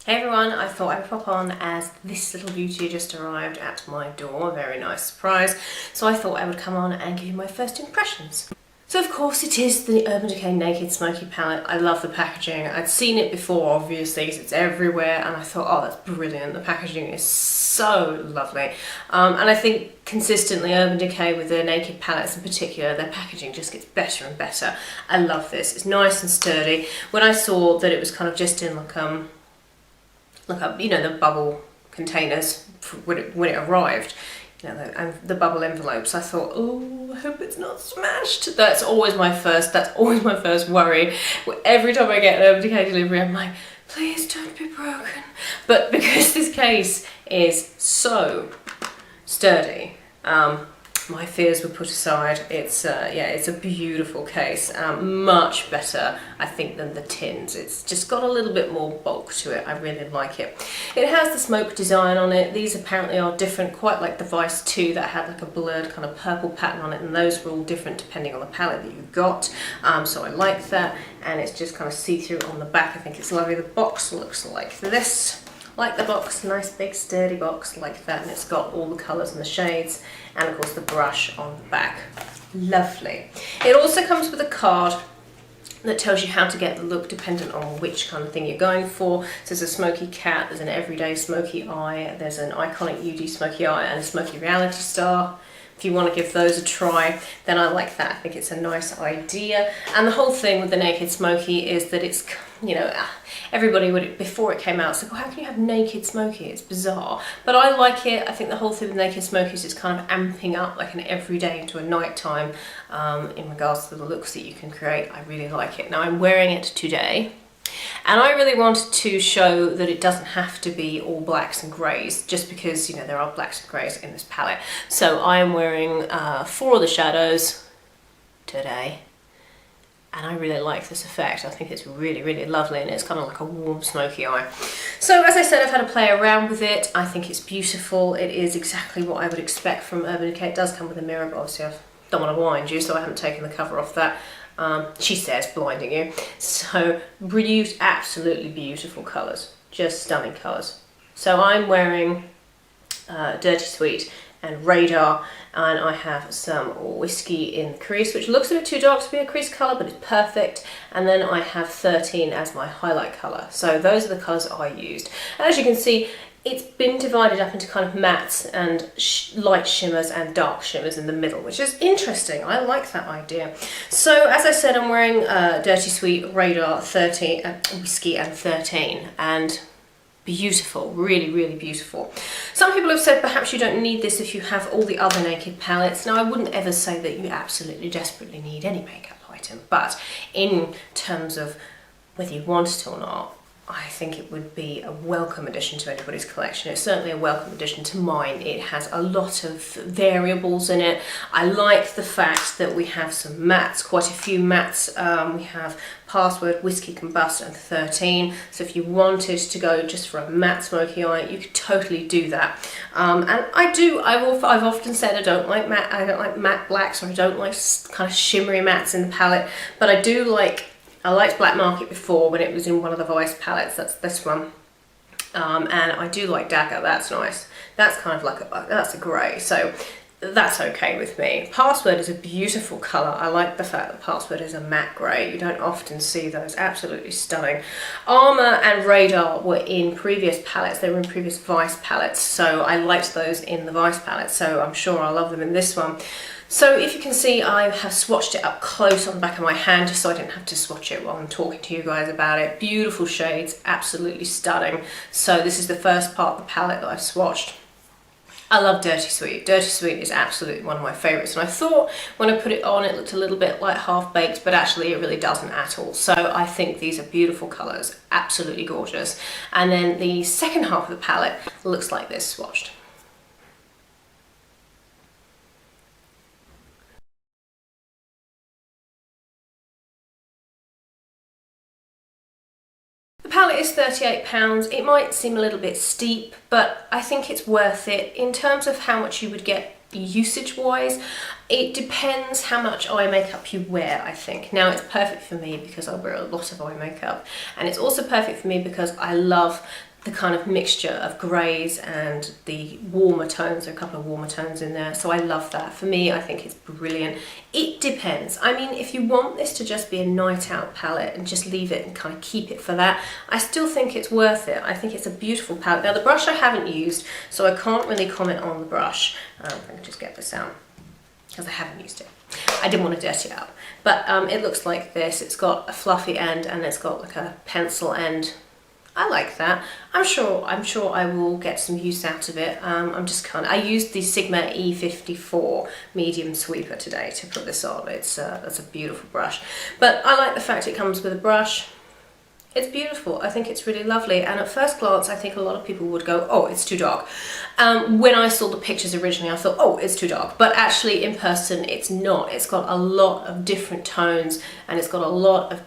Hey everyone, I thought I would pop on as this little beauty just arrived at my door, a very nice surprise, so I thought I would come on and give you my first impressions. So of course it is the Urban Decay Naked Smoky palette. I love the packaging. I'd seen it before obviously because it's everywhere and I thought, oh that's brilliant, the packaging is so lovely. And I think consistently Urban Decay with their naked palettes in particular, their packaging just gets better and better. I love this, it's nice and sturdy. When I saw that it was kind of just in like you know, the bubble containers when it arrived, you know, the bubble envelopes, I thought, oh, I hope it's not smashed. That's always my first worry. Every time I get an Urban Decay delivery, I'm like, please don't be broken. But because this case is so sturdy, my fears were put aside. It's yeah, it's a beautiful case, much better I think than the tins. It's just got a little bit more bulk to it. I really like it. It has the smoke design on it. These apparently are different, quite like the Vol.2 that had like a blurred kind of purple pattern on it, and those were all different depending on the palette that you got, so I like that. And it's just kind of see-through on the back. I think it's lovely. The box looks like this. Like the box, nice big sturdy box like that, and it's got all the colours and the shades, and of course the brush on the back. Lovely. It also comes with a card that tells you how to get the look dependent on which kind of thing you're going for. So there's a smoky cat, there's an everyday smoky eye, there's an iconic UD smoky eye, and a smoky reality star. If you want to give those a try, then I like that. I think it's a nice idea. And the whole thing with the Naked Smoky is that it's, you know, everybody would, before it came out, it's like, well, how can you have Naked Smoky? It's bizarre. But I like it. I think the whole thing with Naked Smoky is it's kind of amping up like an everyday into a nighttime in regards to the looks that you can create. I really like it. Now I'm wearing it today. And I really wanted to show that it doesn't have to be all blacks and greys, just because, you know, there are blacks and greys in this palette. So I am wearing 4 of the shadows today, and I really like this effect. I think it's really, really lovely, and it's kind of like a warm smoky eye. So as I said, I've had to play around with it. I think it's beautiful. It is exactly what I would expect from Urban Decay. It does come with a mirror, but obviously I don't want to blind you, so I haven't taken the cover off that. She says blinding you. So absolutely beautiful colours, just stunning colours. So I'm wearing Dirty Sweet and Radar, and I have some Whiskey in the crease, which looks a bit too dark to be a crease colour, but it's perfect. And then I have 13 as my highlight colour. So those are the colours I used. And as you can see, it's been divided up into kind of mattes and light shimmers and dark shimmers in the middle, which is interesting. I like that idea. So as I said, I'm wearing Dirty Sweet, Radar 13, Whiskey and 13, and beautiful, really, really beautiful. Some people have said perhaps you don't need this if you have all the other naked palettes. Now I wouldn't ever say that you absolutely desperately need any makeup item, but in terms of whether you want it or not, I think it would be a welcome addition to anybody's collection. It's certainly a welcome addition to mine. It has a lot of variables in it. I like the fact that we have some mattes, quite a few mattes. We have Password, Whiskey Combust and 13. So if you wanted to go just for a matte smoky eye, you could totally do that. And I've often said I don't like matte blacks, or I don't like kind of shimmery mattes in the palette, but I liked Black Market before when it was in one of the Vice palettes. That's this one. And I do like Dagger, that's nice. That's kind of like that's a grey, so that's okay with me. Password is a beautiful colour. I like the fact that Password is a matte grey. You don't often see those, absolutely stunning. Armour and Radar were in previous palettes. They were in previous Vice palettes, so I liked those in the Vice palette, so I'm sure I'll love them in this one. So if you can see, I have swatched it up close on the back of my hand just so I didn't have to swatch it while I'm talking to you guys about it. Beautiful shades, absolutely stunning. So this is the first part of the palette that I've swatched. I love Dirty Sweet. Dirty Sweet is absolutely one of my favourites, and I thought when I put it on it looked a little bit like half-baked, but actually it really doesn't at all. So I think these are beautiful colours, absolutely gorgeous. And then the second half of the palette looks like this swatched. The palette is £38. It might seem a little bit steep, but I think it's worth it. In terms of how much you would get usage wise, it depends how much eye makeup you wear, I think. Now it's perfect for me because I wear a lot of eye makeup, and it's also perfect for me because I love the kind of mixture of greys and the warmer tones. There are a couple of warmer tones in there, so I love that. For me, I think it's brilliant. It depends. I mean, if you want this to just be a night out palette and just leave it and kind of keep it for that, I still think it's worth it. I think it's a beautiful palette. Now the brush I haven't used, so I can't really comment on the brush. I can just get this out because I haven't used it. I didn't want to dirty it up, but it looks like this. It's got a fluffy end and it's got like a pencil end. I like that. I'm sure I will get some use out of it. I used the Sigma E54 medium sweeper today to put this on. That's a beautiful brush. But I like the fact it comes with a brush. It's beautiful. I think it's really lovely. And at first glance, I think a lot of people would go, oh, it's too dark. When I saw the pictures originally, I thought, oh, it's too dark. But actually in person, it's not. It's got a lot of different tones and it's got a lot of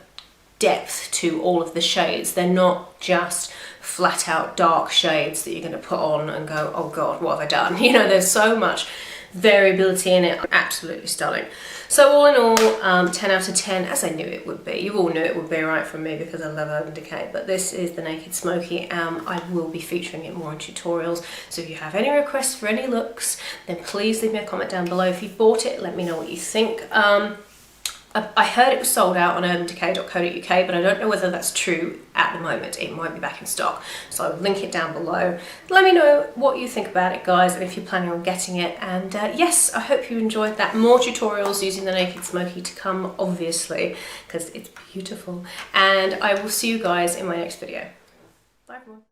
depth to all of the shades. They're not just flat out dark shades that you're going to put on and go, oh god, what have I done? You know, there's so much variability in it. Absolutely stunning. So all in all, 10 out of 10, as I knew it would be. You all knew it would be, right, from me, because I love Urban Decay. But this is the Naked Smoky. I will be featuring it more in tutorials. So if you have any requests for any looks, then please leave me a comment down below. If you've bought it, let me know what you think. I heard it was sold out on urbandecay.co.uk, but I don't know whether that's true at the moment. It might be back in stock, so I'll link it down below. Let me know what you think about it, guys, and if you're planning on getting it. And yes, I hope you enjoyed that. More tutorials using the Naked Smoky to come, obviously, because it's beautiful. And I will see you guys in my next video. Bye, everyone.